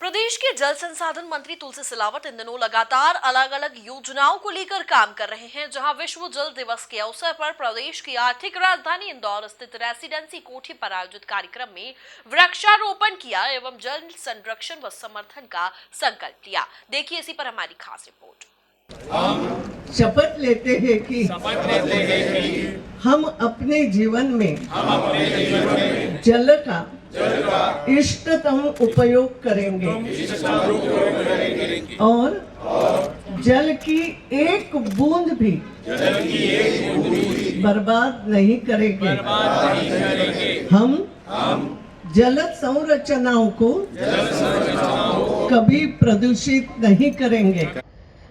प्रदेश के जल संसाधन मंत्री तुलसी सिलावट इन दिनों लगातार अलग अलग योजनाओं को लेकर काम कर रहे हैं। जहां विश्व जल दिवस के अवसर पर प्रदेश की आर्थिक राजधानी इंदौर स्थित रेसिडेंसी कोठी पर आयोजित कार्यक्रम में वृक्षारोपण किया एवं जल संरक्षण व समर्थन का संकल्प लिया। देखिए इसी पर हमारी खास रिपोर्ट। हम शपथ लेते हैं कि हम अपने जीवन में जल का इष्टतम उपयोग करेंगे और जल की एक बूंद भी बर्बाद नहीं करेंगे। हम जल संरचनाओं को कभी प्रदूषित नहीं करेंगे।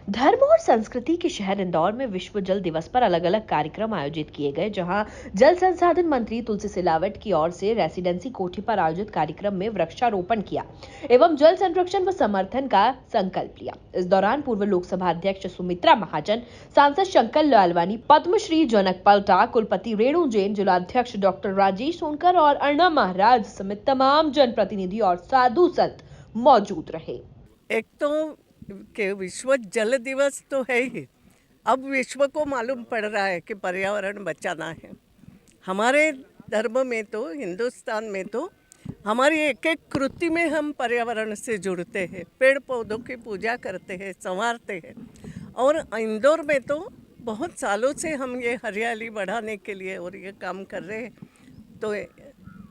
धर्म और संस्कृति के शहर इंदौर में विश्व जल दिवस पर अलग अलग कार्यक्रम आयोजित किए गए। जहां जल संसाधन मंत्री तुलसी सिलावट की ओर से रेसिडेंसी कोठी पर आयोजित कार्यक्रम में वृक्षारोपण किया एवं जल संरक्षण व समर्थन का संकल्प लिया। इस दौरान पूर्व लोकसभा अध्यक्ष सुमित्रा महाजन, सांसद शंकर लालवानी, पद्मश्री जनक पलटा, कुलपति रेणु जैन, जिलाध्यक्ष डॉक्टर राजेश सोनकर और अर्णव महाराज समेत तमाम जनप्रतिनिधि और साधु संत मौजूद रहे। एक तो कि विश्व जल दिवस तो है ही, अब विश्व को मालूम पड़ रहा है कि पर्यावरण बचाना है। हमारे धर्म में तो, हिंदुस्तान में तो हमारी एक एक कृति में हम पर्यावरण से जुड़ते हैं, पेड़ पौधों की पूजा करते हैं, संवारते हैं। और इंदौर में तो बहुत सालों से हम ये हरियाली बढ़ाने के लिए और ये काम कर रहे हैं। तो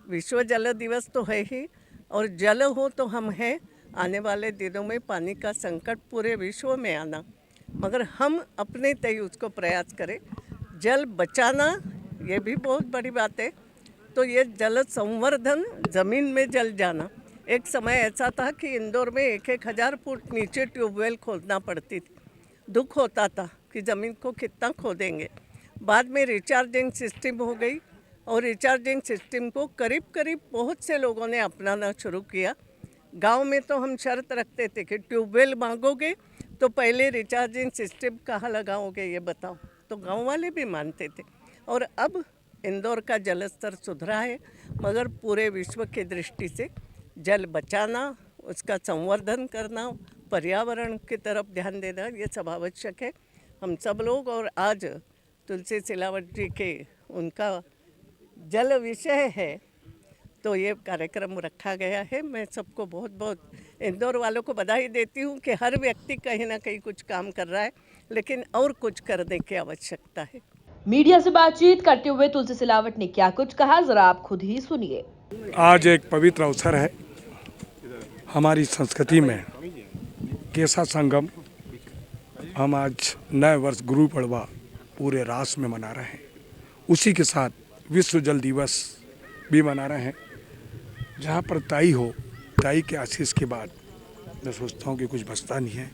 विश्व जल दिवस तो है ही, और जल हो तो हम हैं। आने वाले दिनों में पानी का संकट पूरे विश्व में आना, मगर हम अपने तय उसको प्रयास करें। जल बचाना ये भी बहुत बड़ी बात है। तो ये जल संवर्धन, ज़मीन में जल जाना। एक समय ऐसा था कि इंदौर में 1,000 फुट नीचे ट्यूबवेल खोदना पड़ती थी। दुख होता था कि ज़मीन को कितना खोदेंगे। बाद में रिचार्जिंग सिस्टम हो गई और रिचार्जिंग सिस्टम को करीब करीब बहुत से लोगों ने अपनाना शुरू किया। गांव में तो हम शर्त रखते थे कि ट्यूबवेल मांगोगे तो पहले रिचार्जिंग सिस्टम कहाँ लगाओगे ये बताओ, तो गांव वाले भी मानते थे। और अब इंदौर का जल स्तर सुधरा है, मगर पूरे विश्व की दृष्टि से जल बचाना, उसका संवर्धन करना, पर्यावरण की तरफ ध्यान देना ये सब आवश्यक है। हम सब लोग, और आज तुलसी सिलावट जी के उनका जल विषय है तो ये कार्यक्रम रखा गया है। मैं सबको बहुत बहुत इंदौर वालों को बधाई देती हूँ कि हर व्यक्ति कहीं ना कहीं कुछ काम कर रहा है, लेकिन और कुछ करने की आवश्यकता है। मीडिया से बातचीत करते हुए तुलसी सिलावट ने क्या कुछ कहा, जरा आप खुद ही सुनिए। आज एक पवित्र अवसर है। हमारी संस्कृति में केसा संगम, हम आज नए वर्ष गुरु पड़वा पूरे राष्ट्र में मना रहे हैं। उसी के साथ विश्व जल दिवस भी मना रहे हैं। जहाँ पर ताई हो, ताई के आशीष के बाद मैं सोचता हूँ कि कुछ बचता नहीं है।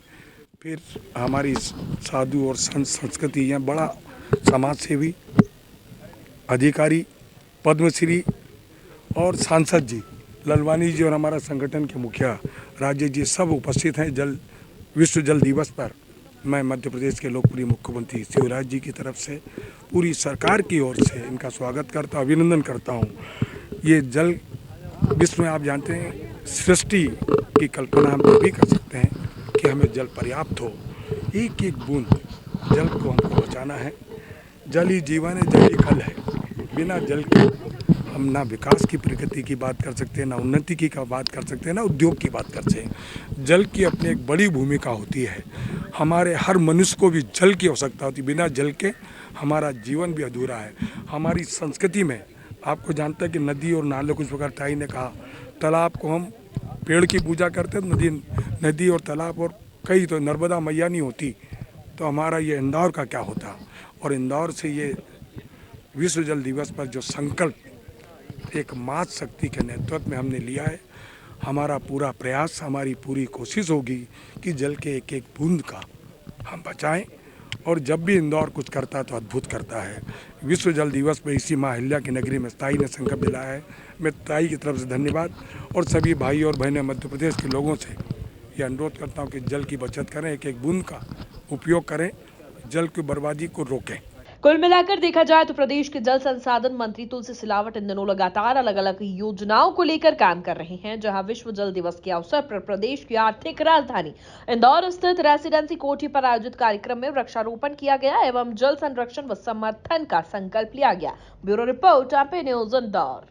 फिर हमारी साधु और संत संस्कृति, यहाँ बड़ा समाज सेवी, अधिकारी, पद्मश्री और सांसद जी, लालवानी जी और हमारा संगठन के मुखिया राजेश जी सब उपस्थित हैं विश्व जल दिवस पर। मैं मध्य प्रदेश के लोकप्रिय मुख्यमंत्री शिवराज जी की तरफ से, पूरी सरकार की ओर से इनका स्वागत करता, अभिनंदन करता हूँ। ये जल विश्व में आप जानते हैं, सृष्टि की कल्पना हम भी कर सकते हैं कि हमें जल पर्याप्त हो। एक एक बूंद जल को हमको बचाना है। जल ही जीवन है, जल ही कल है। बिना जल के हम ना विकास की प्रगति की बात कर सकते हैं, ना उन्नति की बात कर सकते हैं, ना उद्योग की बात कर सकते हैं। जल की अपनी एक बड़ी भूमिका होती है। हमारे हर मनुष्य को भी जल की आवश्यकता होती है। बिना जल के हमारा जीवन भी अधूरा है। हमारी संस्कृति में आपको जानता है कि नदी और नाले, कुछ प्रकार ताई ने कहा, तालाब को हम पेड़ की पूजा करते हैं, नदी और तालाब और कई तो नर्मदा मैया नहीं होती, तो हमारा ये इंदौर का क्या होता। और इंदौर से ये विश्व जल दिवस पर जो संकल्प एक मातृ शक्ति के नेतृत्व में हमने लिया है, हमारा पूरा प्रयास, हमारी पूरी कोशिश होगी कि जल के एक एक बूंद का हम बचाएं। और जब भी इंदौर कुछ करता है तो अद्भुत करता है। विश्व जल दिवस पर इसी माँ अहिल्या की नगरी में ताई ने संकल्प दिलाया है। मैं ताई की तरफ से धन्यवाद और सभी भाई और बहनें मध्य प्रदेश के लोगों से ये अनुरोध करता हूँ कि जल की बचत करें, एक एक बूंद का उपयोग करें, जल की बर्बादी को रोकें। कुल मिलाकर देखा जाए तो प्रदेश के जल संसाधन मंत्री तुलसी सिलावट इन दिनों लगातार अलग अलग योजनाओं को लेकर काम कर रहे हैं, जहां विश्व जल दिवस के अवसर पर प्रदेश की आर्थिक राजधानी इंदौर स्थित रेसिडेंसी कोठी पर आयोजित कार्यक्रम में वृक्षारोपण किया गया एवं जल संरक्षण व समर्थन का संकल्प लिया गया। Bureau report, AP news Indore.